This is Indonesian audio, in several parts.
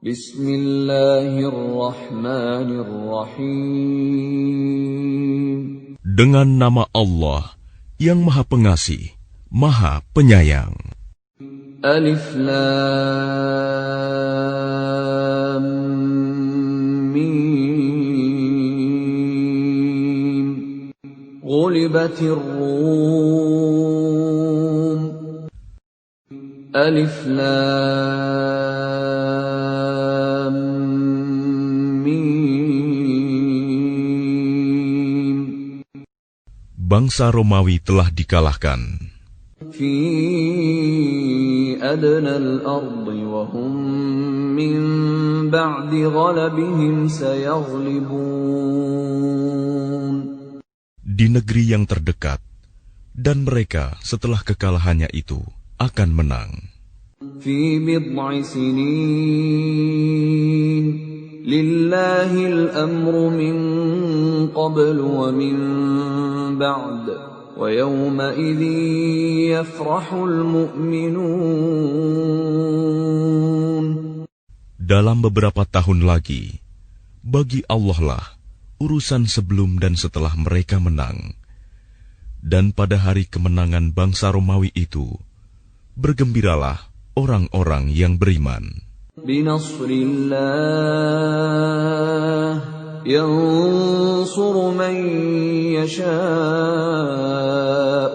Bismillahirrahmanirrahim. Dengan nama Allah yang Maha Pengasih, Maha Penyayang. Alif Lam Mim. Ghulibatir Rum. Alif Lam Mim. Bangsa Romawi telah dikalahkan. Fi adnal ardi wa hum min ba'di ghalabihim sayaghlibun. Di negeri yang terdekat, dan mereka setelah kekalahannya itu akan menang. Fi bid'i sinin lillahil amru min qablu wa min ba'd wa yawma idzin yafrahul mu'minun. Dalam beberapa tahun lagi, bagi Allah lah urusan sebelum dan setelah mereka menang. Dan pada hari kemenangan bangsa Romawi itu, bergembiralah orang-orang yang beriman. Binasrillah yansuru man yasha'u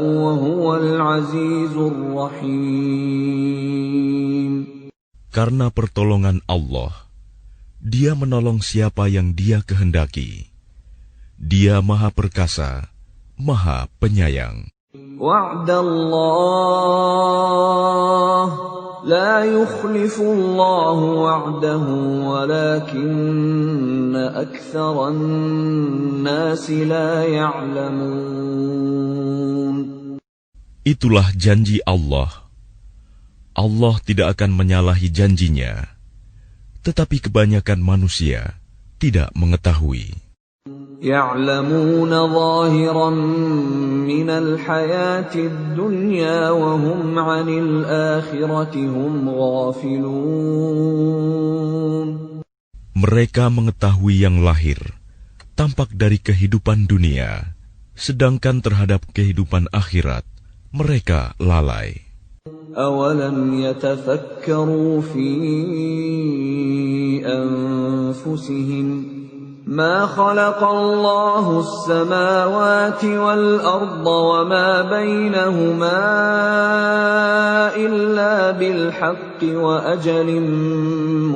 wa huwal azizur rahim. Karena pertolongan Allah, Dia menolong siapa yang Dia kehendaki. Dia Maha Perkasa, Maha Penyayang. Wa'dallah la yukhlifullahu wa'dahu walakinna aktsaran nasi la ya'lamun. Itulah janji Allah. Allah tidak akan menyalahi janjinya, tetapi kebanyakan manusia tidak mengetahui. يعلمون ظاهرا من الحياة الدنيا وهم عن الآخرة هم غافلون. Mereka mengetahui yang lahir, tampak dari kehidupan dunia, sedangkan terhadap kehidupan akhirat, mereka lalai. أولم يتفكروا في أنفسهم ما خلق الله السماوات والأرض وما بينهما إلا بالحق وأجل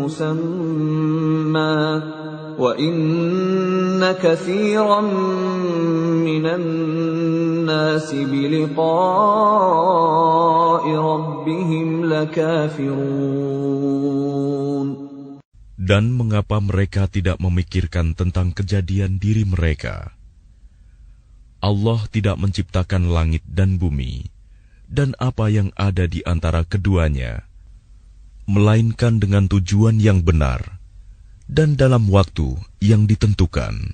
مسمى وإن كثيرا من الناس بلقاء ربهم لكافرون. Dan mengapa mereka tidak memikirkan tentang kejadian diri mereka? Allah tidak menciptakan langit dan bumi, dan apa yang ada di antara keduanya, melainkan dengan tujuan yang benar, dan dalam waktu yang ditentukan.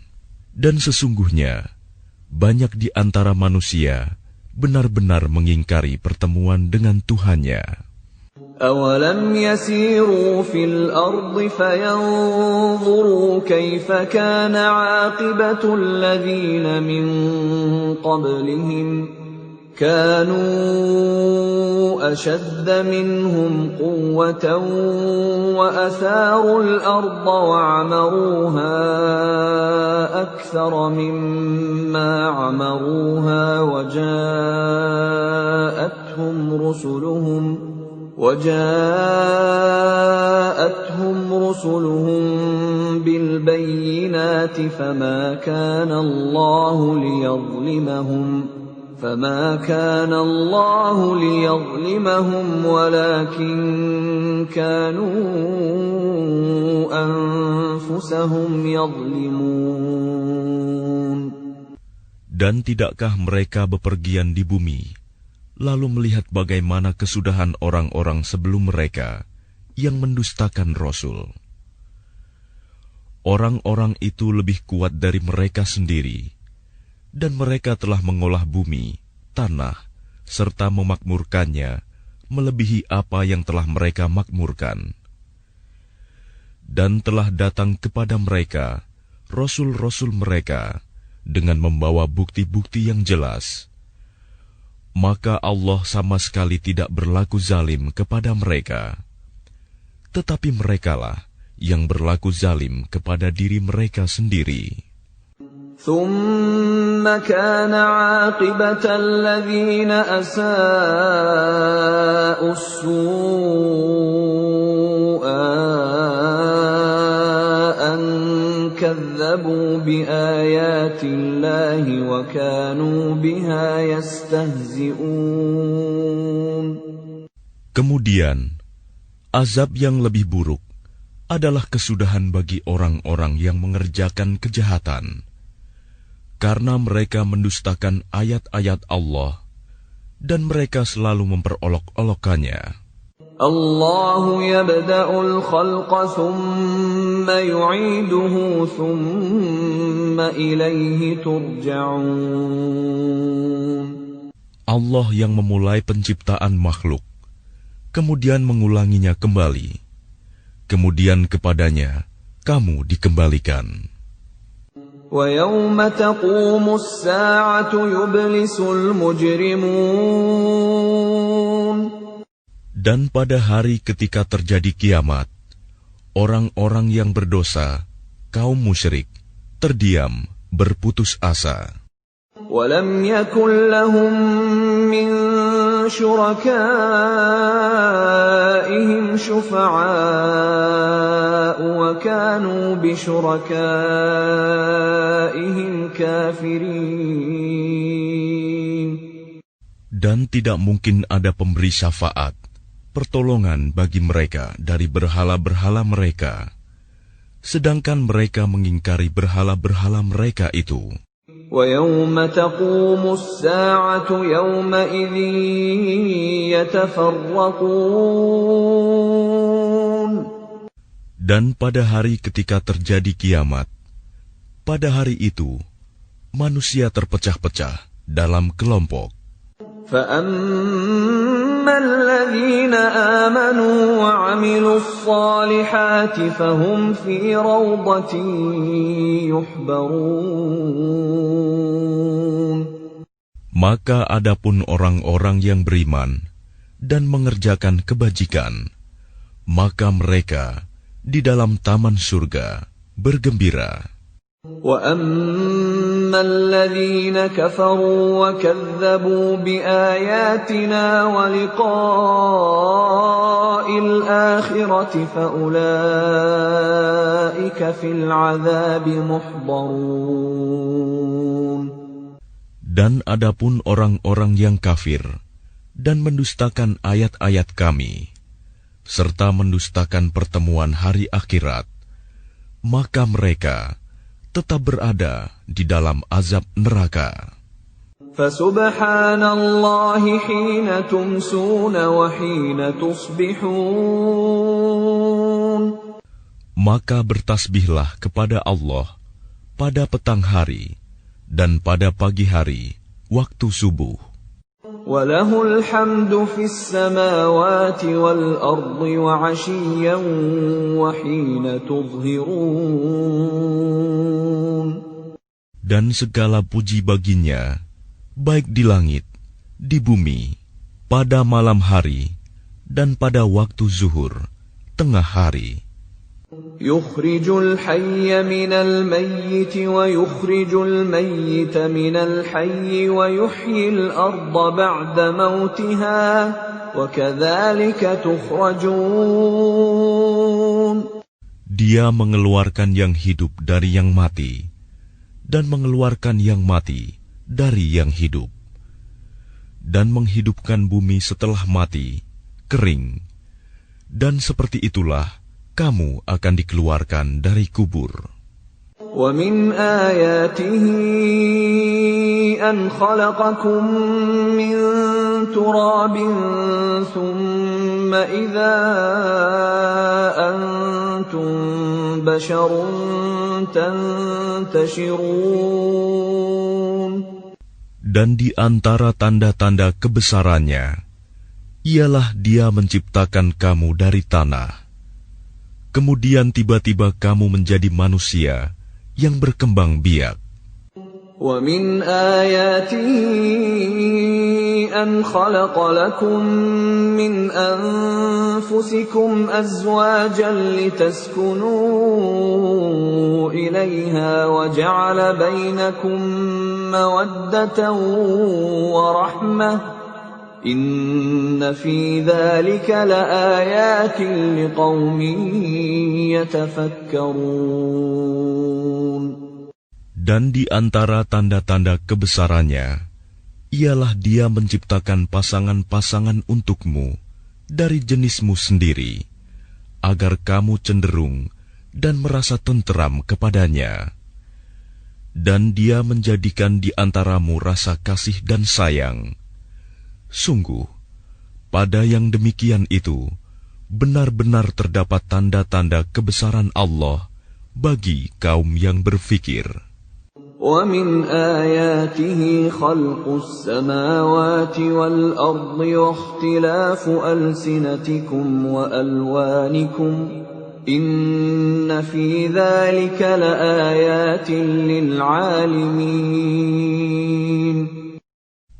Dan sesungguhnya, banyak di antara manusia benar-benar mengingkari pertemuan dengan Tuhannya. أَوَلَمْ يَسِيرُوا فِي الْأَرْضِ فَيَنْظُرُوا كَيْفَ كَانَ عَاقِبَةُ الَّذِينَ مِنْ قَبْلِهِمْ كَانُوا أَشَدَّ مِنْهُمْ قُوَّةً وَأَثَارُوا الْأَرْضَ وَعَمَرُوهَا أَكْثَرَ مِمَّا عَمَرُوهَا وجاءتهم رسلهم بالبينات فما كان الله ليظلمهم ولكن كانوا أنفسهم يظلمون. Dan tidakkah mereka bepergian di bumi, lalu melihat bagaimana kesudahan orang-orang sebelum mereka yang mendustakan Rasul? Orang-orang itu lebih kuat dari mereka sendiri, dan mereka telah mengolah bumi, tanah, serta memakmurkannya melebihi apa yang telah mereka makmurkan. dan telah datang kepada mereka rasul-rasul mereka dengan membawa bukti-bukti yang jelas, maka Allah sama sekali tidak berlaku zalim kepada mereka. Tetapi merekalah yang berlaku zalim kepada diri mereka sendiri. ثُمَّ كَانَ عَاقِبَةَ الَّذِينَ أَسَاءُوا السُّوءَ أَن كَذَّبُوا بِآيَاتِ اللَّهِ وَكَانُوا بِهَا يَسْتَهْزِئُونَ. Kemudian, azab yang lebih buruk adalah kesudahan bagi orang-orang yang mengerjakan kejahatan, karena mereka mendustakan ayat-ayat Allah dan mereka selalu memperolok-olokkannya. Allahu yabda'ul khalqa thumma yu'iduhu thumma ilayhi turja'un. Allah yang memulai penciptaan makhluk, kemudian mengulanginya kembali, kemudian kepadanya kamu dikembalikan. وَيَوْمَ تَقُومُ السَّاعَةُ يُبْلِسُ الْمُجْرِمُونَ. Dan pada hari ketika terjadi kiamat, orang-orang yang berdosa, kaum musyrik, terdiam, berputus asa. وَلَمْ يَكُنْ لَهُم مِّن شُرَكَائِهِمْ شُفَعَاءُ وَكَانُوا بِشُرَكَائِهِمْ كَافِرِينَ. Dan tidak mungkin ada pemberi syafaat, pertolongan bagi mereka dari berhala-berhala mereka, sedangkan mereka mengingkari berhala-berhala mereka itu. وَيَوْمَ تَقُومُ السَّاعَةُ يَوْمَئِذٍ يَتَفَرَّقُونَ. Dan pada hari ketika terjadi kiamat, pada hari itu manusia terpecah-pecah dalam kelompok. فَأَمَّا الَّذِينَ آمَنُوا وَعَمِلُوا الصَّالِحَاتِ فَهُمْ فِي رَوْضَةٍ يُحْبَرُونَ. Maka adapun orang-orang yang beriman dan mengerjakan kebajikan, maka mereka di dalam taman surga bergembira. وَأَمَّا الَّذِينَ كَفَرُوا وَكَذَّبُوا بِآيَاتِنَا وَلِقَاءِ الْآخِرَةِ فَأُولَئِكَ فِي الْعَذَابِ مُحْضَرُونَ. Dan adapun orang-orang yang kafir dan mendustakan ayat-ayat kami, serta mendustakan pertemuan hari akhirat, maka mereka tetap berada di dalam azab neraka. Fasubhanallahi hina tumsuna wa hina tusbihun. Maka bertasbihlah kepada Allah pada petang hari dan pada pagi hari waktu subuh. Walahul hamdu fis samawati wal ardi wa 'ashiyyan wa hina tudhhirun. Dan segala puji baginya, baik di langit, di bumi, pada malam hari, dan pada waktu zuhur, tengah hari. Yukhrijul hayya minal mayyiti wa yukhrijul mayyita minal hayyi wa yuhyil arda ba'da mautiha wa kadzalika tukhrajun. Dia mengeluarkan yang hidup dari yang mati dan mengeluarkan yang mati dari yang hidup dan menghidupkan bumi setelah mati, kering, dan seperti itulah kamu akan dikeluarkan dari kubur. Wa min ayatihi an khalaqakum min turabin thumma idza antum basharun tantashirun. Dan di antara tanda-tanda kebesarannya ialah Dia menciptakan kamu dari tanah, Kemudian tiba-tiba kamu menjadi manusia yang berkembang biak. وَمِنْ آيَاتِهِ أَنْ خَلَقَ لَكُم مِّنْ أَنفُسِكُمْ أَزْوَاجًا لِتَسْكُنُوا إِلَيْهَا وَجَعَلَ بَيْنَكُم مَّوَدَّةً وَرَحْمَةً إِنَّ فِي ذَلِكَ لَآيَاتٍ لِقَوْمٍ يَتَفَكَّرُونَ. Dan di antara tanda-tanda kebesarannya, ialah Dia menciptakan pasangan-pasangan untukmu dari jenismu sendiri, agar kamu cenderung dan merasa tenteram kepadanya. Dan Dia menjadikan di antaramu rasa kasih dan sayang. Sungguh, pada yang demikian itu, benar-benar terdapat tanda-tanda kebesaran Allah bagi kaum yang berfikir. وَمِنْ آيَاتِهِ خَلْقُ السَّمَاوَاتِ وَالْأَرْضِ وَاخْتِلَافُ أَلْسِنَتِكُمْ وَأَلْوَانِكُمْ إِنَّ فِي ذَلِكَ لَآيَاتٍ لِلْعَالِمِينَ.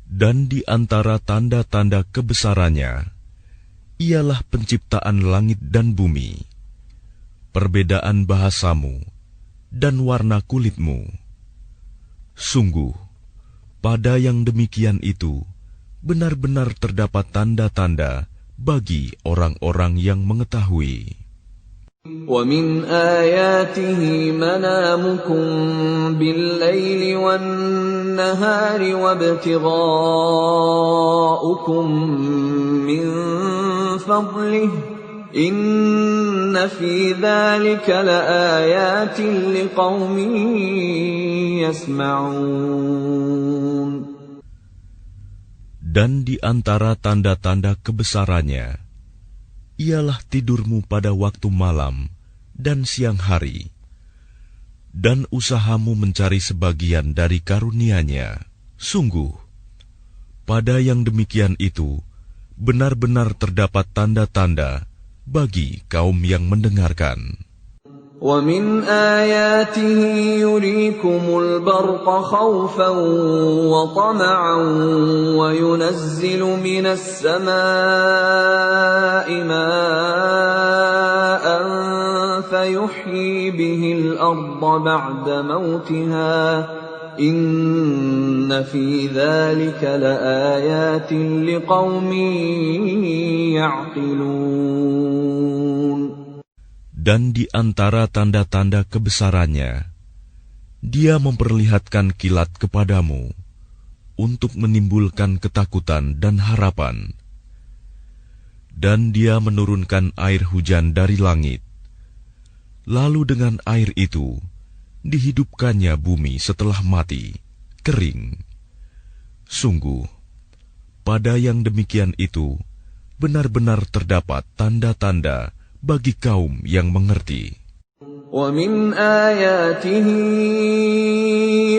Dan di antara tanda-tanda kebesarannya, ialah penciptaan langit dan bumi, perbedaan bahasamu, dan warna kulitmu. Sungguh, pada yang demikian itu, benar-benar terdapat tanda-tanda bagi orang-orang yang mengetahui. وَمِنْ آيَاتِهِ مَنَامُكُمْ بِاللَّيْلِ وَالنَّهَارِ وَابْتِغَاؤُكُمْ مِنْ فَضْلِهِ إِنَّ فِي ذَلِكَ لَآيَاتٍ لِقَوْمٍ يَسْمَعُونَ. Dan di antara tanda-tanda kebesarannya, ialah tidurmu pada waktu malam dan siang hari, dan usahamu mencari sebagian dari karunia-Nya. Sungguh, pada yang demikian itu, benar-benar terdapat tanda-tanda bagi kaum yang mendengarkan. وَمِنْ آيَاتِهِ يُرِيكُمُ الْبَرْقَ خَوْفًا وَطَمَعًا وَيُنَزِّلُ مِنَ السَّمَاءِ مَاءً فَيُحْيِي بِهِ الْأَرْضَ بَعْدَ مَوْتِهَا إِنَّ فِي ذَلِكَ لَآيَاتٍ لِقَوْمٍ يَعْقِلُونَ. Dan di antara tanda-tanda kebesarannya, Dia memperlihatkan kilat kepadamu untuk menimbulkan ketakutan dan harapan. Dan Dia menurunkan air hujan dari langit. Lalu dengan air itu, dihidupkannya bumi setelah mati, kering. Sungguh, pada yang demikian itu, benar-benar terdapat tanda-tanda bagi kaum yang mengerti. وَمِنْ آيَاتِهِ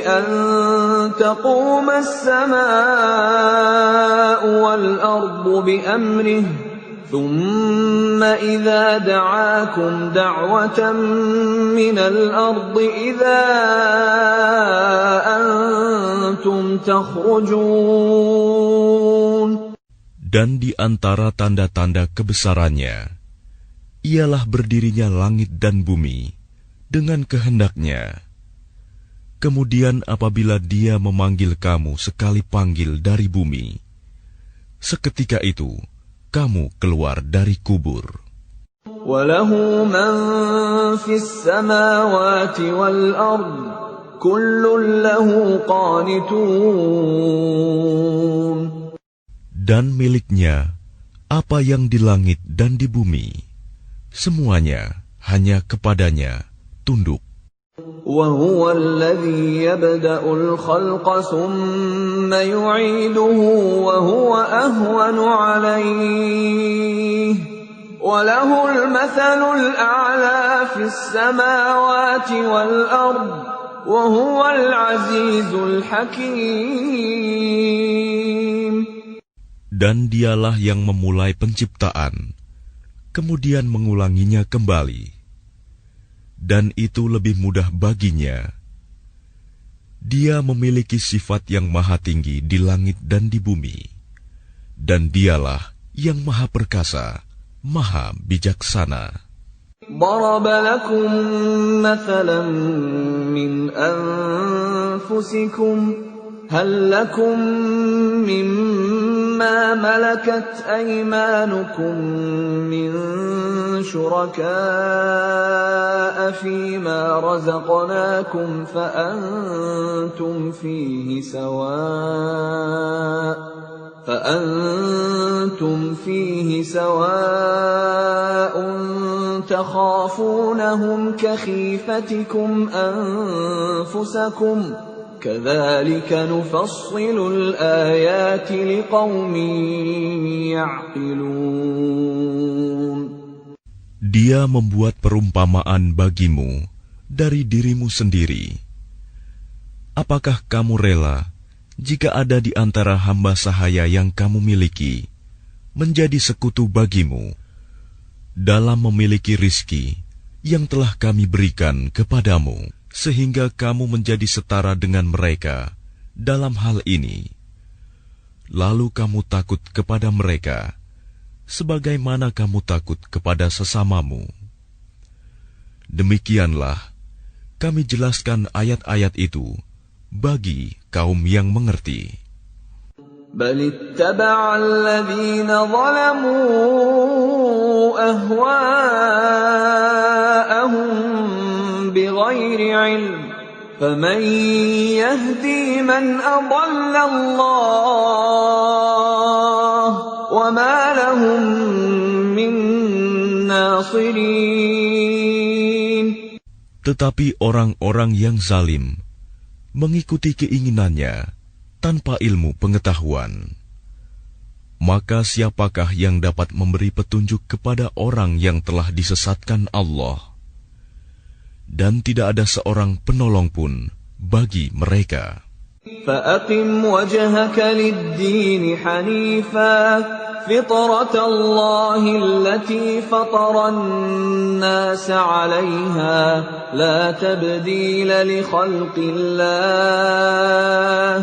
أَن تَقُومَ السَّمَاءُ وَالْأَرْضُ بِأَمْرِهِ ثُمَّ إِذَا دَعَاكُمْ دَعْوَةً مِّنَ الْأَرْضِ إِذَا أَنْتُمْ تَخْرُجُونَ. Dan di antara tanda-tanda kebesarannya, ialah berdirinya langit dan bumi dengan kehendaknya. Kemudian apabila Dia memanggil kamu sekali panggil dari bumi, seketika itu kamu keluar dari kubur. وَلَهُ مَنْ فِي السَّمَاوَاتِ وَالْأَرْضِ كُلٌّ لَهُ قَانِتُونَ. Dan miliknya apa yang di langit dan di bumi, semuanya hanya kepadanya tunduk. وَهُوَ الَّذِي يَبْدَأُ الْخَلْقَ ثُمَّ يُعِيدُهُ وَهُوَ أَهْوَنُ عَلَيْهِ وَلَهُ الْمَثَلُ الْأَعْلَى فِي السَّمَاوَاتِ وَالْأَرْضِ وَهُوَ الْعَزِيزُ الْحَكِيمُ. Dan Dialah yang memulai penciptaan, kemudian mengulanginya kembali. dan itu lebih mudah baginya. Dia memiliki sifat yang maha tinggi di langit dan di bumi, dan dialah yang maha perkasa, maha bijaksana. ضرب لكم مثلا من أنفسكم هل لكم مما ملكت أيمانكم من شركاء فيما رزقناكم فأنتم فيه سواء تخافونهم كخيفتكم أنفسكم كذلك نفصل الآيات لقوم يعقلون. Dia membuat perumpamaan bagimu dari dirimu sendiri. Apakah kamu rela jika ada di antara hamba sahaya yang kamu miliki menjadi sekutu bagimu dalam memiliki rizki yang telah kami berikan kepadamu, sehingga kamu menjadi setara dengan mereka dalam hal ini? Lalu kamu takut kepada mereka sebagaimana kamu takut kepada sesamamu. Demikianlah kami jelaskan ayat-ayat itu bagi kaum yang mengerti. بل اتبع الذين ظلموا أهواءهم بغير علم فمن يهدي من أضل الله وما لهم من ناصرين. Tetapi orang-orang yang zalim mengikuti keinginannya tanpa ilmu pengetahuan. Maka siapakah yang dapat memberi petunjuk kepada orang yang telah disesatkan Allah? Dan tidak ada seorang penolong pun bagi mereka. فأقم وجهك للدين حنيفا فطرة الله التي فطر الناس عليها لا تبديل لخلق الله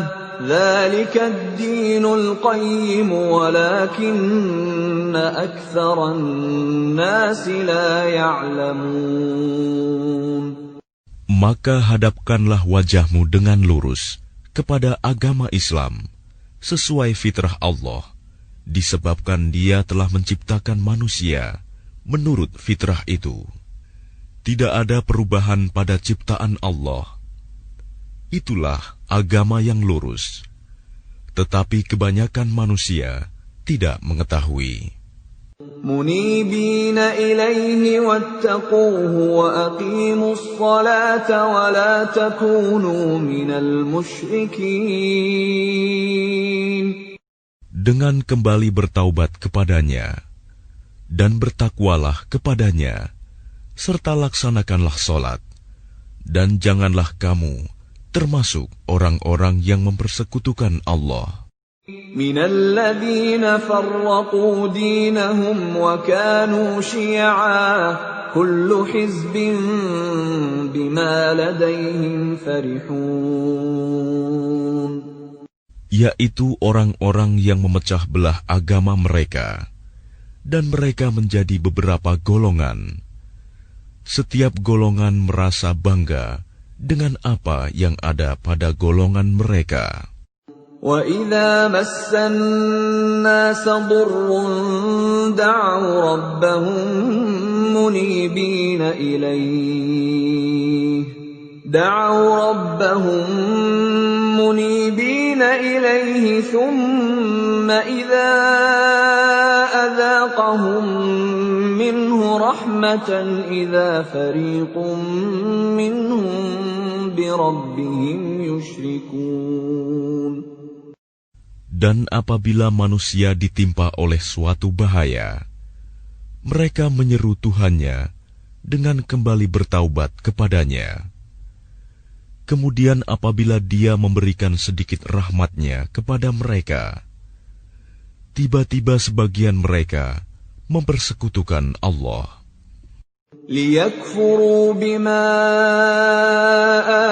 ذلك الدين القيم ولكن أكثر الناس لا يعلمون. Maka hadapkanlah wajahmu dengan lurus kepada agama Islam sesuai fitrah Allah, disebabkan Dia telah menciptakan manusia menurut fitrah itu. Tidak ada perubahan pada ciptaan Allah. Itulah agama yang lurus, tetapi kebanyakan manusia tidak mengetahui. منيبين إليه واتقوه وأقيموا الصلاة ولا تكونوا من المشركين. Dengan kembali bertaubat kepadanya dan bertakwalah kepadanya, serta laksanakanlah salat, dan janganlah kamu termasuk orang-orang yang mempersekutukan Allah. من الذين فرقوا دينهم وكانوا شيعا كل حزب بما لديهم فرحون. Yaitu orang-orang yang memecah belah agama mereka, dan mereka menjadi beberapa golongan. Setiap golongan merasa bangga dengan apa yang ada pada golongan mereka. وَإِذَا مَسَّ النَّاسَ ضُرٌّ دَعَوْا رَبَّهُم مُنِيبِينَ إِلَيْهِ ثُمَّ إِذَا أَذَاقَهُم مِّنْهُ رَحْمَةً إِذَا فَرِيقٌ مِّنْهُم بِرَبِّهِمْ يُشْرِكُونَ. Dan apabila manusia ditimpa oleh suatu bahaya, mereka menyeru Tuhannya dengan kembali bertaubat kepadanya. Kemudian apabila Dia memberikan sedikit rahmat-Nya kepada mereka, tiba-tiba sebagian mereka mempersekutukan Allah. ليكفروا بما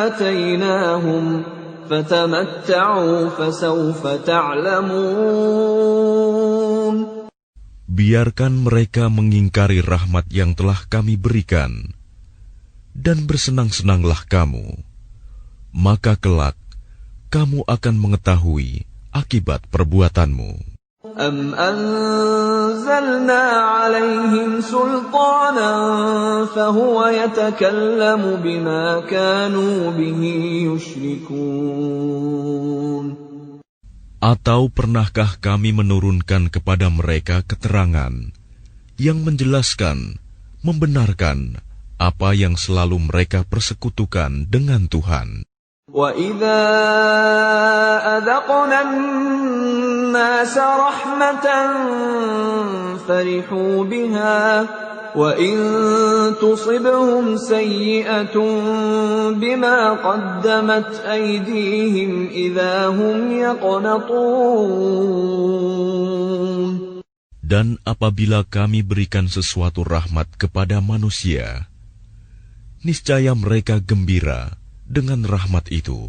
آتيناهم فتمتعوا فسوف تعلمون. Biarkan mereka mengingkari rahmat yang telah kami berikan, dan bersenang-senanglah kamu, maka kelak kamu akan mengetahui akibat perbuatanmu. أَمْ أَنزَلْنَا عَلَيْهِمْ سُلْطَانًا فَهُوَ يَتَكَلَّمُ بِمَا كَانُوا بِهِ يُشْرِكُونَ. Atau pernahkah kami menurunkan kepada mereka keterangan yang menjelaskan, membenarkan apa yang selalu mereka persekutukan dengan Tuhan? وَإِذَا أَذَقْنَا النَّاسَ رَحْمَةً فَرِحُوا بِهَا وَإِن تُصِبْهُمْ سَيِّئَةٌ بِمَا قَدَّمَتْ أَيْدِيهِمْ إِذَا هُمْ يَقْنَطُونَ. Dan apabila kami berikan sesuatu rahmat kepada manusia, niscaya mereka gembira dengan rahmat itu.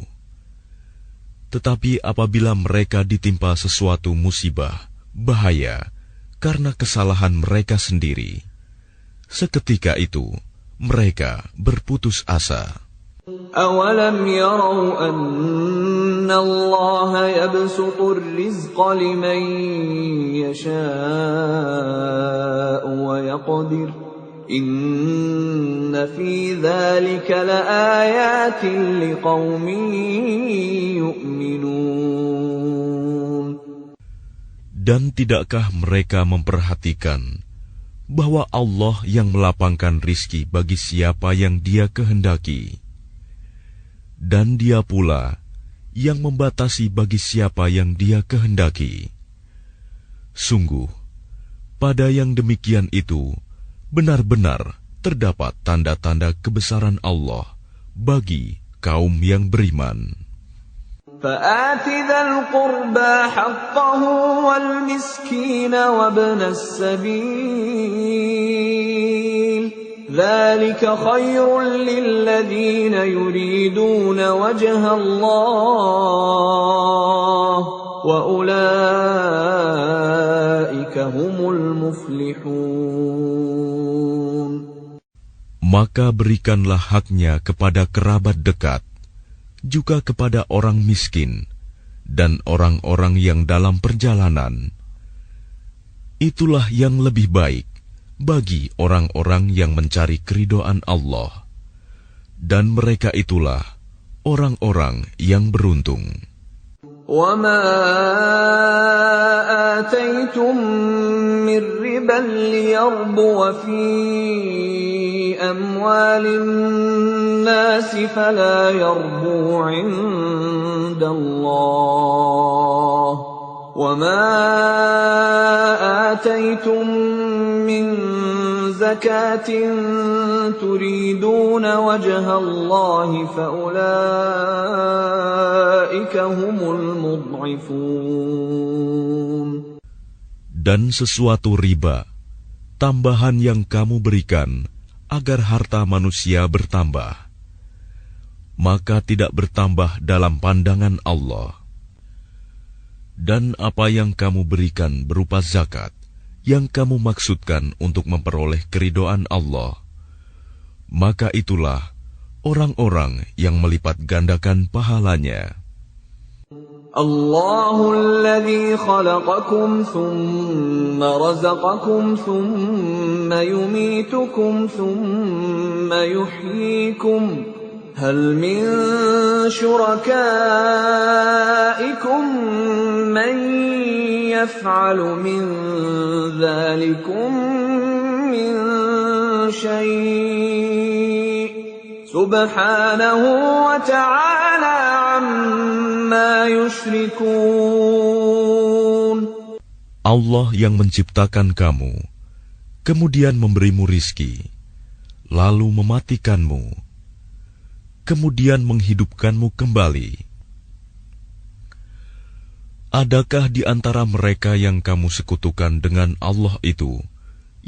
Tetapi apabila mereka ditimpa sesuatu musibah, bahaya, karena kesalahan mereka sendiri, seketika itu mereka berputus asa. أَوَلَمْ يَرَوْا أَنَّ اللَّهَ يَبْسُطُ الرِّزْقَ لِمَن يَشَاءُ وَيَقْدِرُ إِنَّ فِي ذَلِكَ لَآيَاتٍ لِقَوْمٍ يُؤْمِنُونَ. Dan tidakkah mereka memperhatikan bahwa Allah yang melapangkan rizki bagi siapa yang Dia kehendaki, dan Dia pula yang membatasi bagi siapa yang Dia kehendaki. Sungguh, pada yang demikian itu benar-benar terdapat tanda-tanda kebesaran Allah bagi kaum yang beriman. فَآتِ ذَا الْقُرْبَى حَقَّهُ وَالْمِسْكِينَ وَابْنَ السَّبِيلِ ذَلِكَ خَيْرٌ لِّلَّذِينَ يُرِيدُونَ وَجْهَ اللَّهِ وَأُولَٰئِكَ هُمُ الْمُفْلِحُونَ. Maka berikanlah haknya kepada kerabat dekat, juga kepada orang miskin dan orang-orang yang dalam perjalanan. Itulah yang lebih baik bagi orang-orang yang mencari keridhaan Allah, dan mereka itulah orang-orang yang beruntung. وَمَا آتَيْتُم مِّن رِّبًا لِّيَرْبُوَ فِي أَمْوَالِ النَّاسِ فَلَا يَرْبُو عِندَ اللَّهِ وَمَا آتَيْتُم مِّن زَكَاةٍ تُرِيدُونَ وَجْهَ اللَّهِ فَأُولَٰئِكَ هُمُ الْمُضْعِفُونَ. Dan sesuatu riba, tambahan yang kamu berikan agar harta manusia bertambah, maka tidak bertambah dalam pandangan Allah. Dan apa yang kamu berikan berupa zakat, yang kamu maksudkan untuk memperoleh keridhaan Allah, maka itulah orang-orang yang melipat gandakan pahalanya. Allahu alladhi khalaqakum thumma razaqakum thumma yumitukum thumma yuhyikum hal min syurakaikum man yaf'alu min dhalikum min syai' subhanahu wa ta'ala amma yushrikun. Allah yang menciptakan kamu, kemudian memberimu rizki, lalu mematikanmu, kemudian menghidupkanmu kembali. Adakah di antara mereka yang kamu sekutukan dengan Allah itu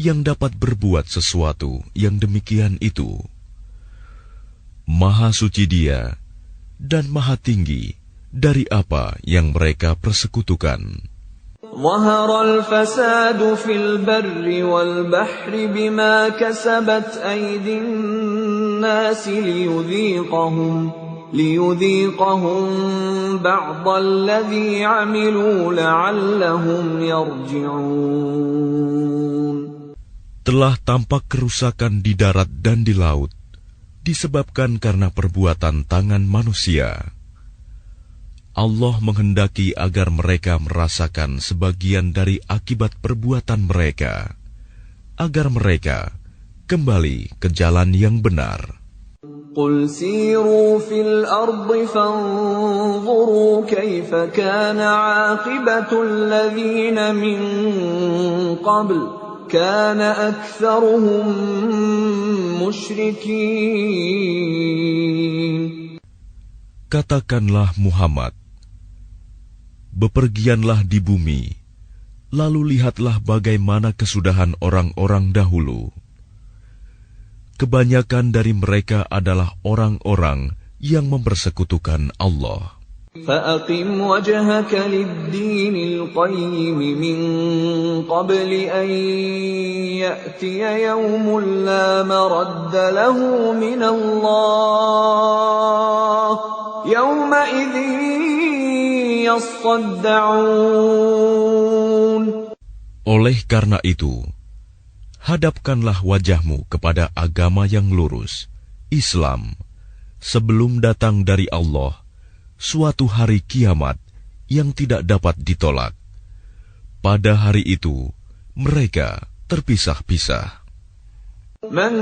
yang dapat berbuat sesuatu yang demikian itu. Maha suci Dia dan maha tinggi dari apa yang mereka persekutukan. ظهر الفساد في البر والبحر بما كسبت أيدي الناس ليذيقهم بعض الذي عملوا لعلهم يرجعون. Telah tampak kerusakan di darat dan di laut disebabkan karena perbuatan tangan manusia. Allah menghendaki agar mereka merasakan sebagian dari akibat perbuatan mereka, agar mereka kembali ke jalan yang benar. قل سيروا في الأرض فانظروا كيف كان عاقبة الذين من قبل كان أكثرهم مشركين. Katakanlah Muhammad, bepergianlah di bumi, lalu lihatlah bagaimana kesudahan orang-orang dahulu. Kebanyakan dari mereka adalah orang-orang yang mempersekutukan Allah. فَأَقِمْ وَجْهَكَ لِلدِّينِ الْقَيِّمِ مِنْ قَبْلِ أَنْ يَأْتِيَ يَوْمٌ لَا مَرَدَّ لَهُ مِنَ اللَّهِ يَوْمَئِذٍ يَصَّدَّعُونَ. Oleh karena itu, hadapkanlah wajahmu kepada agama yang lurus, Islam, sebelum datang dari Allah suatu hari kiamat yang tidak dapat ditolak. Pada hari itu, mereka terpisah-pisah. Man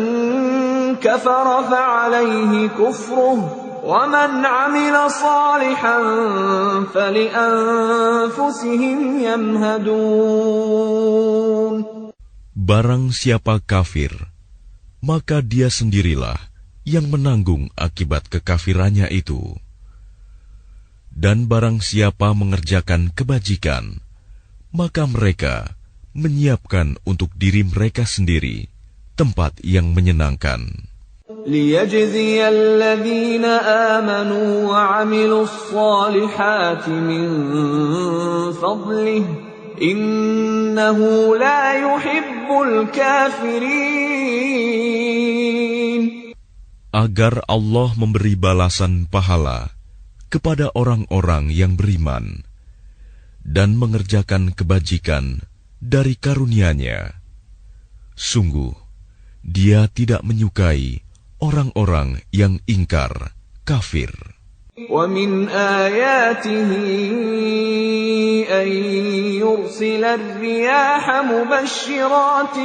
kafara fa'alayhi kufruh, wa man 'amila salihan fali'anfusihim yamhadun. Barang siapa kafir, maka dia sendirilah yang menanggung akibat kekafirannya itu. Dan barang siapa mengerjakan kebajikan, maka mereka menyiapkan untuk diri mereka sendiri tempat yang menyenangkan. لِيَجْزِيَ الَّذِينَ آمَنُوا وَعَمِلُوا الصَّالِحَاتِ مِنْ فَضْلِهِ إِنَّهُ لَا يُحِبُّ الْكَافِرِينَ. Agar Allah memberi balasan pahala kepada orang-orang yang beriman dan mengerjakan kebajikan dari karunia-Nya. Sungguh, Dia tidak menyukai orang-orang yang ingkar, kafir. وَمِنْ آيَاتِهِ أَنْ يُرْسِلَ الرِّيَاحَ مُبَشِّرَاتٍ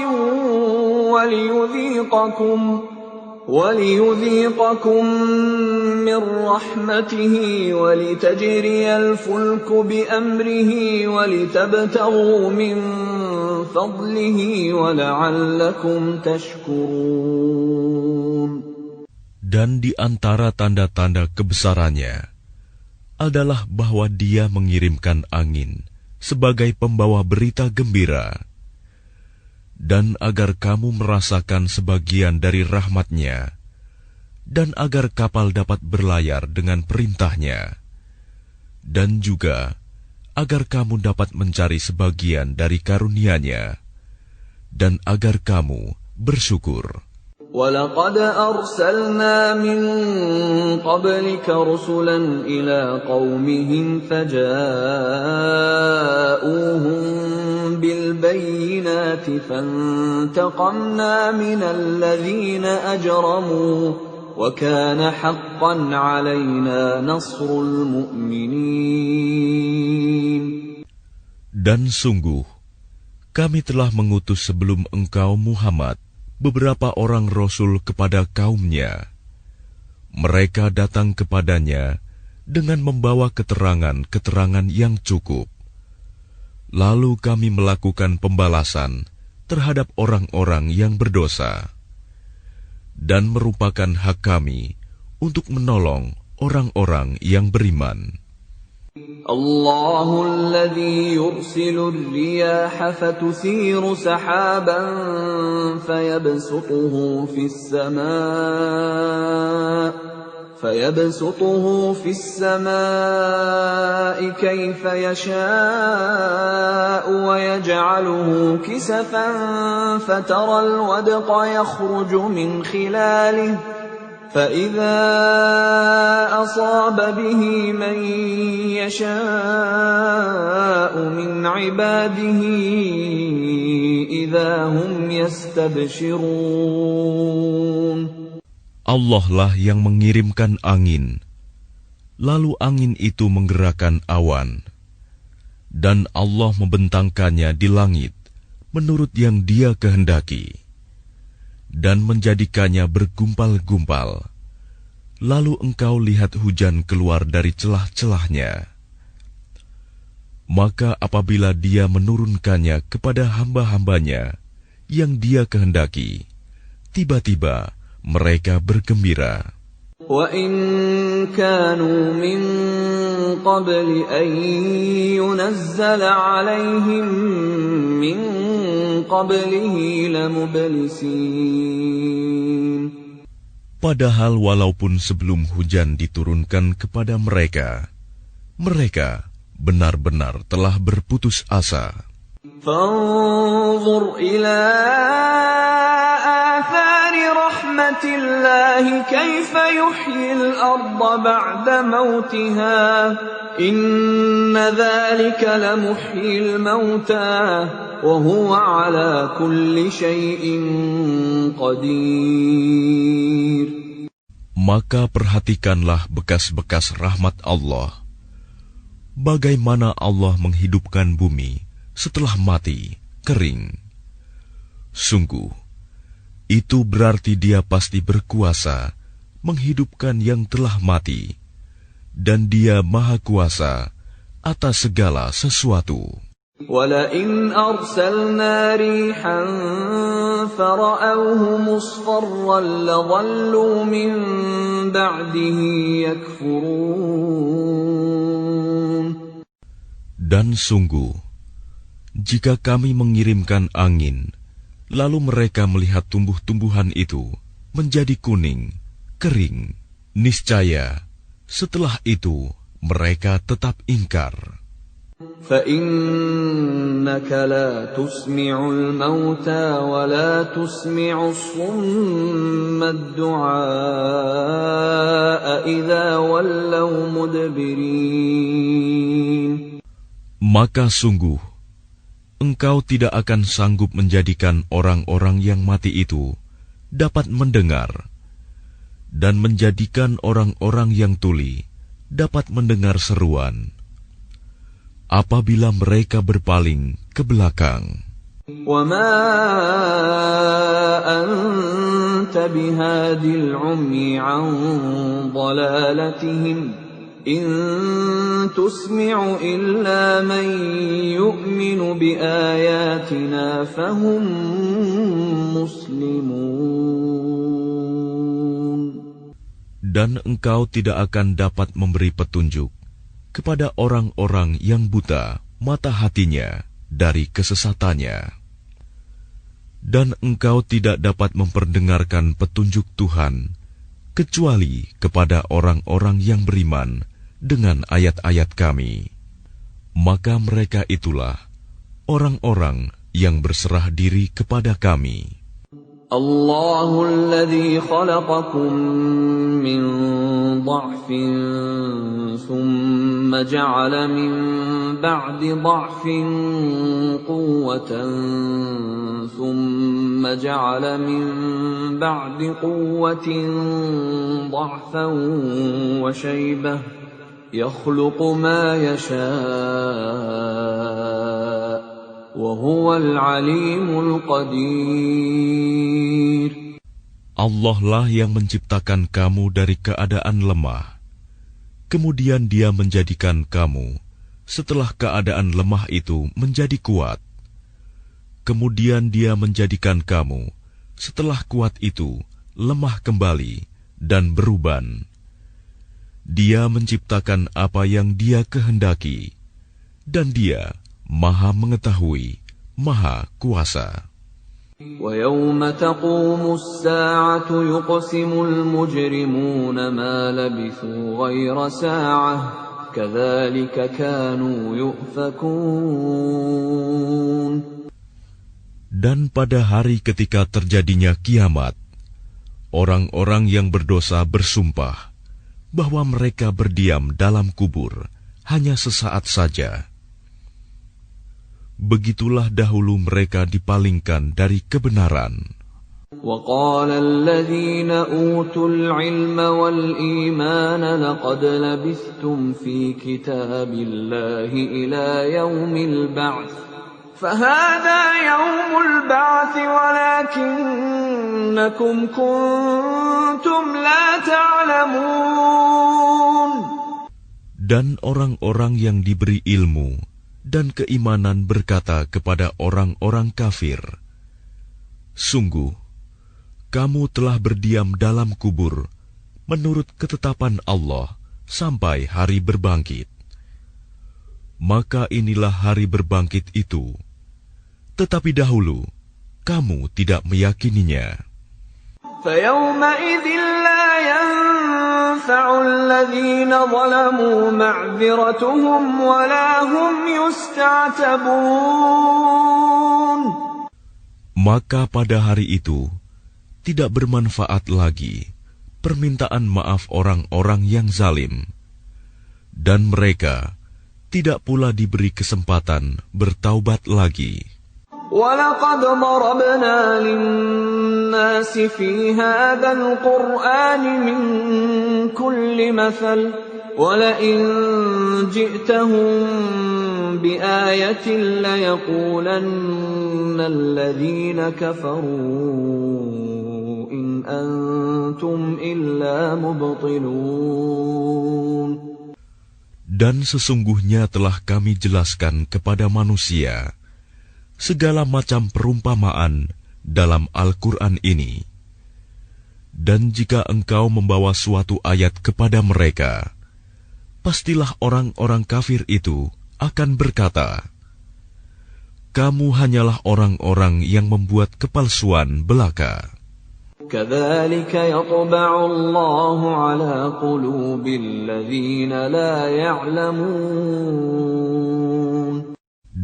وَلِيُذِيقَكُم مِّن رَّحْمَتِهِ وَلِتَجْرِيَ الْفُلْكُ بِأَمْرِهِ وَلِتَبْتَغُوا مِن فَضْلِهِ وَلَعَلَّكُمْ تَشْكُرُونَ. Dan di antara tanda-tanda kebesarannya adalah bahwa Dia mengirimkan angin sebagai pembawa berita gembira, dan agar kamu merasakan sebagian dari rahmat-Nya, dan agar kapal dapat berlayar dengan perintah-Nya, dan juga agar kamu dapat mencari sebagian dari karunia-Nya, dan agar kamu bersyukur. وَلَقَدْ أَرْسَلْنَا مِن قَبْلِكَ رُسُلًا إِلَىٰ قَوْمِهِمْ فَجَاءُوهُم بِالْبَيِّنَاتِ فَانتَقَمْنَا مِنَ الَّذِينَ أَجْرَمُوا وَكَانَ حَقًّا عَلَيْنَا نَصْرُ الْمُؤْمِنِينَ. Dan sungguh, kami telah mengutus sebelum engkau Muhammad beberapa orang rasul kepada kaumnya. Mereka datang kepadanya dengan membawa keterangan-keterangan yang cukup. Lalu kami melakukan pembalasan terhadap orang-orang yang berdosa, dan merupakan hak kami untuk menolong orang-orang yang beriman. الله الذي يرسل الرياح فتثير سحابا فيبسطه في السماء كيف يشاء ويجعله كسفا فترى الودق يخرج من خلاله فإذا أصاب به من يشاء من عباده إذا هم يستبشرون. Allah lah yang mengirimkan angin, lalu angin itu menggerakkan awan, dan Allah membentangkannya di langit menurut yang Dia kehendaki, dan menjadikannya bergumpal-gumpal. Lalu engkau lihat hujan keluar dari celah-celahnya. Maka apabila Dia menurunkannya kepada hamba-hambanya yang Dia kehendaki, tiba-tiba mereka bergembira. وَإِن كَانُوا مِن قَبْلِ أَن يُنَزَّلَ عَلَيْهِم مِّن قَبْلِهِ لَمُبْلِسِينَ. Padahal walaupun sebelum hujan diturunkan kepada mereka, mereka benar-benar telah berputus asa. فانظر إلى آثار رحمة الله كيف يحيي الأرض بعد موتها إن ذلك لمحيي الموتى وهو على كل شيء قدير. Maka perhatikanlah bekas-bekas rahmat Allah. Bagaimana Allah menghidupkan bumi setelah mati, kering. Sungguh, itu berarti Dia pasti berkuasa menghidupkan yang telah mati, dan Dia Maha Kuasa atas segala sesuatu. وَلَئِنْ أَرْسَلْنَا رِيحًا فَرَأَوْهُ مُصْفَرًّا لَظَلُّوا مِنْ بَعْدِهِ يَكْفُرُونَ. Dan sungguh, jika kami mengirimkan angin, lalu mereka melihat tumbuh-tumbuhan itu menjadi kuning, kering, niscaya setelah itu mereka tetap ingkar. فَإِنَّكَ لَا تُسْمِعُ الْمَوْتَى وَلَا تُسْمِعُ الصُّمَّ الدُّعَاءَ إِذَا وَلَّوْا مُدْبِرِينَ. Maka sungguh, engkau tidak akan sanggup menjadikan orang-orang yang mati itu dapat mendengar, dan menjadikan orang-orang yang tuli dapat mendengar seruan apabila mereka berpaling ke belakang. وَمَا أَنْتَ بِهَادِ الْعُمْيِ عَنْ ضَلَالَتِهِمْ إِنْ تُسْمِعُ إِلَّا مَنْ يُؤْمِنُ بِآيَاتِنَا فَهُمْ مُسْلِمُونَ. Dan engkau tidak akan dapat memberi petunjuk kepada orang-orang yang buta mata hatinya dari kesesatannya. Dan engkau tidak dapat memperdengarkan petunjuk Tuhan kecuali kepada orang-orang yang beriman dengan ayat-ayat kami. Maka mereka itulah orang-orang yang berserah diri kepada kami. Allahul ladzi khalaqakum min dha'fin thumma ja'ala min ba'di dha'fin quwwatan thumma ja'ala min ba'di quwwatin dha'fan wa shaybah yakhluqu ma yasha' wa huwal alimul qadir. Allah lah yang menciptakan kamu dari keadaan lemah. Kemudian Dia menjadikan kamu setelah keadaan lemah itu menjadi kuat. Kemudian Dia menjadikan kamu setelah kuat itu lemah kembali dan beruban. Dia menciptakan apa yang Dia kehendaki, dan Dia Maha Mengetahui, Maha Kuasa. وَيَوْمَ تَقُومُ السَّاعَةُ يُقْسِمُ الْمُجْرِمُونَ مَا لَبِثُوا غَيْرَ سَاعَةٍ كَذَلِكَ كَانُوا يُؤْفَكُونَ. Dan pada hari ketika terjadinya kiamat, orang-orang yang berdosa bersumpah bahwa mereka berdiam dalam kubur hanya sesaat saja. Begitulah dahulu mereka dipalingkan dari kebenaran. وَقَالَ الَّذِينَ أُوتُوا الْعِلْمَ وَالْإِيمَانَ لَقَدْ لَبِثْتُمْ فِي كِتَابِ اللَّهِ إِلَى يَوْمِ الْبَعْثِ فَهَذَا يَوْمُ الْبَعْثِ وَلَكِنَّكُمْ كُنتُمْ لَا تَعْلَمُونَ. Dan orang-orang yang diberi ilmu dan keimanan berkata kepada orang-orang kafir, "Sungguh, kamu telah berdiam dalam kubur menurut ketetapan Allah sampai hari berbangkit. Maka inilah hari berbangkit itu. Tetapi dahulu, kamu tidak meyakininya." فَيَوْمَئِذٍ لَا يَنفَعُ الَّذِينَ ظَلَمُوا مَعْذِرَتُهُمْ وَلَا هُمْ يُسْتَعْتَبُونَ. Maka pada hari itu, tidak bermanfaat lagi permintaan maaf orang-orang yang zalim, dan mereka tidak pula diberi kesempatan bertaubat lagi. وَلَقَدْ ضَرَبْنَا لِلنَّاسِ فِي هَذَا الْقُرْآنِ مِنْ كُلِّ مَثَلٍ وَلَئِنْ جِئْتَهُمْ بِآيَةٍ لَيَقُولَنَّ الَّذِينَ كَفَرُوا إِنْ أَنْتُمْ إِلَّا مُبْطِلُونَ. Dan sesungguhnya telah kami jelaskan kepada manusia segala macam perumpamaan dalam Al-Quran ini. Dan jika engkau membawa suatu ayat kepada mereka, pastilah orang-orang kafir itu akan berkata, "Kamu hanyalah orang-orang yang membuat kepalsuan belaka." كَذَلِكَ يَطْبَعُ اللَّهُ عَلَى قُلُوبِ الَّذِينَ لَا يَعْلَمُونَ.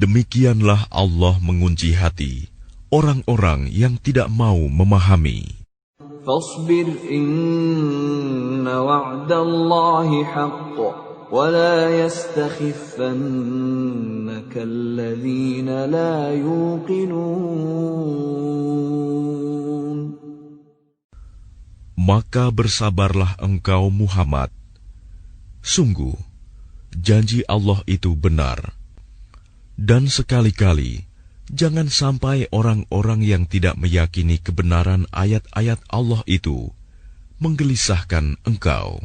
Demikianlah Allah mengunci hati orang-orang yang tidak mau memahami. فَاصْبِرْ إِنَّ وَعْدَ اللَّهِ حَقٌّ وَلَا يَسْتَخِفَّنَّكَ الَّذِينَ لَا يُوقِنُونَ. Maka bersabarlah engkau Muhammad. Sungguh, janji Allah itu benar. Dan sekali-kali, jangan sampai orang-orang yang tidak meyakini kebenaran ayat-ayat Allah itu menggelisahkan engkau.